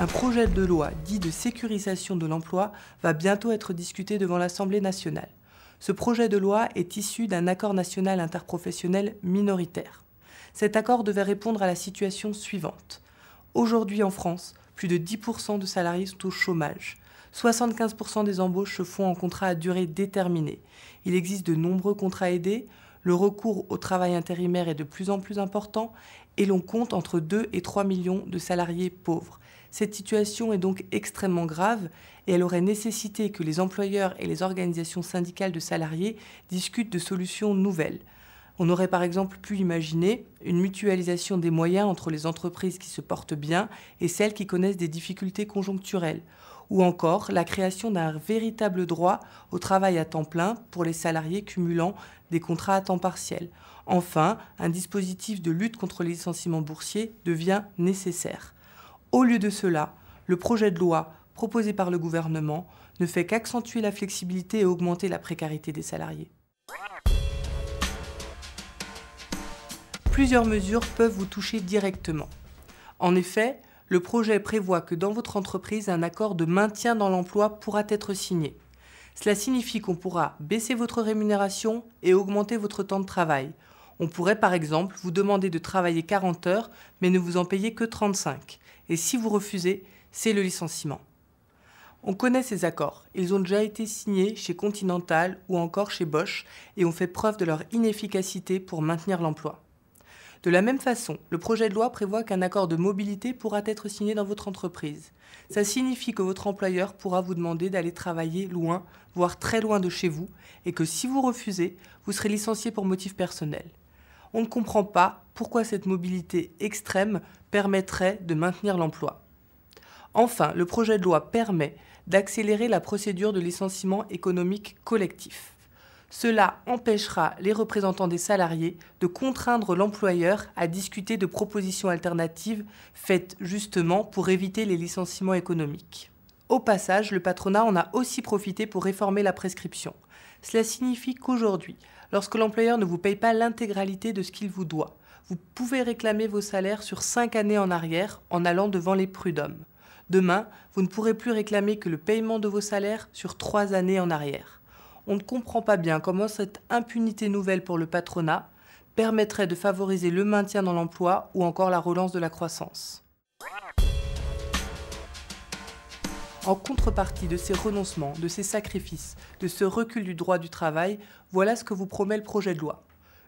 Un projet de loi dit de sécurisation de l'emploi va bientôt être discuté devant l'Assemblée nationale. Ce projet de loi est issu d'un accord national interprofessionnel minoritaire. Cet accord devait répondre à la situation suivante. Aujourd'hui en France, plus de 10% de salariés sont au chômage. 75% des embauches se font en contrat à durée déterminée. Il existe de nombreux contrats aidés, le recours au travail intérimaire est de plus en plus important et l'on compte entre 2 et 3 millions de salariés pauvres. Cette situation est donc extrêmement grave et elle aurait nécessité que les employeurs et les organisations syndicales de salariés discutent de solutions nouvelles. On aurait par exemple pu imaginer une mutualisation des moyens entre les entreprises qui se portent bien et celles qui connaissent des difficultés conjoncturelles, ou encore la création d'un véritable droit au travail à temps plein pour les salariés cumulant des contrats à temps partiel. Enfin, un dispositif de lutte contre les licenciements boursiers devient nécessaire. Au lieu de cela, le projet de loi proposé par le gouvernement ne fait qu'accentuer la flexibilité et augmenter la précarité des salariés. Plusieurs mesures peuvent vous toucher directement. En effet, le projet prévoit que dans votre entreprise, un accord de maintien dans l'emploi pourra être signé. Cela signifie qu'on pourra baisser votre rémunération et augmenter votre temps de travail. On pourrait par exemple vous demander de travailler 40 heures, mais ne vous en payer que 35. Et si vous refusez, c'est le licenciement. On connaît ces accords. Ils ont déjà été signés chez Continental ou encore chez Bosch et ont fait preuve de leur inefficacité pour maintenir l'emploi. De la même façon, le projet de loi prévoit qu'un accord de mobilité pourra être signé dans votre entreprise. Ça signifie que votre employeur pourra vous demander d'aller travailler loin, voire très loin de chez vous, et que si vous refusez, vous serez licencié pour motif personnel. On ne comprend pas pourquoi cette mobilité extrême permettrait de maintenir l'emploi. Enfin, le projet de loi permet d'accélérer la procédure de licenciement économique collectif. Cela empêchera les représentants des salariés de contraindre l'employeur à discuter de propositions alternatives faites justement pour éviter les licenciements économiques. Au passage, le patronat en a aussi profité pour réformer la prescription. Cela signifie qu'aujourd'hui, lorsque l'employeur ne vous paye pas l'intégralité de ce qu'il vous doit, vous pouvez réclamer vos salaires sur 5 années en arrière en allant devant les prud'hommes. Demain, vous ne pourrez plus réclamer que le paiement de vos salaires sur 3 années en arrière. On ne comprend pas bien comment cette impunité nouvelle pour le patronat permettrait de favoriser le maintien dans l'emploi ou encore la relance de la croissance. En contrepartie de ces renoncements, de ces sacrifices, de ce recul du droit du travail, voilà ce que vous promet le projet de loi.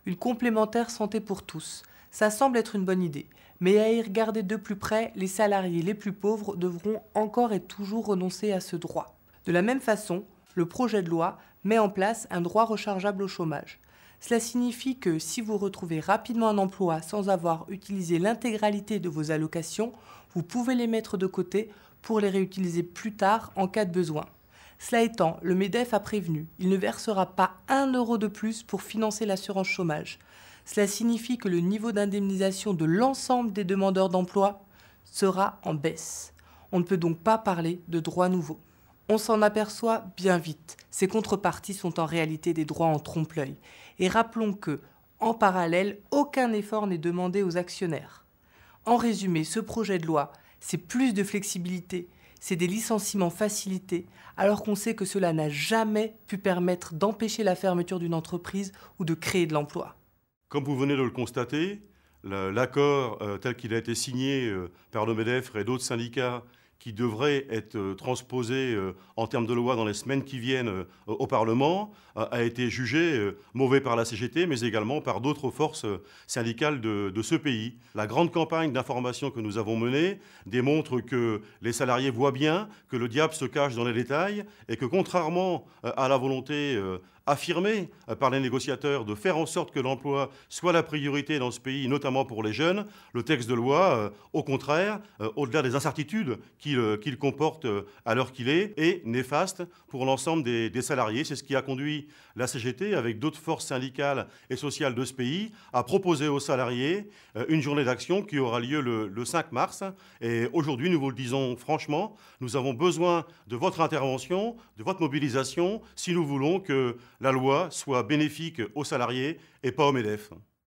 Une complémentaire santé pour tous. Ça semble être une bonne idée, mais à y regarder de plus près, les salariés les plus pauvres devront encore et toujours renoncer à ce droit. De la même façon, le projet de loi met en place un droit rechargeable au chômage. Cela signifie que si vous retrouvez rapidement un emploi sans avoir utilisé l'intégralité de vos allocations, vous pouvez les mettre de côté pour les réutiliser plus tard en cas de besoin. Cela étant, le MEDEF a prévenu, il ne versera pas 1 euro de plus pour financer l'assurance chômage. Cela signifie que le niveau d'indemnisation de l'ensemble des demandeurs d'emploi sera en baisse. On ne peut donc pas parler de droits nouveaux. On s'en aperçoit bien vite. Ces contreparties sont en réalité des droits en trompe-l'œil. Et rappelons que, en parallèle, aucun effort n'est demandé aux actionnaires. En résumé, ce projet de loi, c'est plus de flexibilité, c'est des licenciements facilités, alors qu'on sait que cela n'a jamais pu permettre d'empêcher la fermeture d'une entreprise ou de créer de l'emploi. Comme vous venez de le constater, l'accord tel qu'il a été signé par le MEDEF et d'autres syndicats qui devrait être transposé en termes de loi dans les semaines qui viennent au Parlement, a été jugé mauvais par la CGT, mais également par d'autres forces syndicales de ce pays. La grande campagne d'information que nous avons menée démontre que les salariés voient bien que le diable se cache dans les détails et que contrairement à la volonté affirmée par les négociateurs de faire en sorte que l'emploi soit la priorité dans ce pays, notamment pour les jeunes, le texte de loi, au contraire, au-delà des incertitudes qu'il comporte à l'heure qu'il est néfaste pour l'ensemble des salariés. C'est ce qui a conduit la CGT, avec d'autres forces syndicales et sociales de ce pays, à proposer aux salariés une journée d'action qui aura lieu le 5 mars. Et aujourd'hui, nous vous le disons franchement, nous avons besoin de votre intervention, de votre mobilisation, si nous voulons que la loi soit bénéfique aux salariés et pas au MEDEF.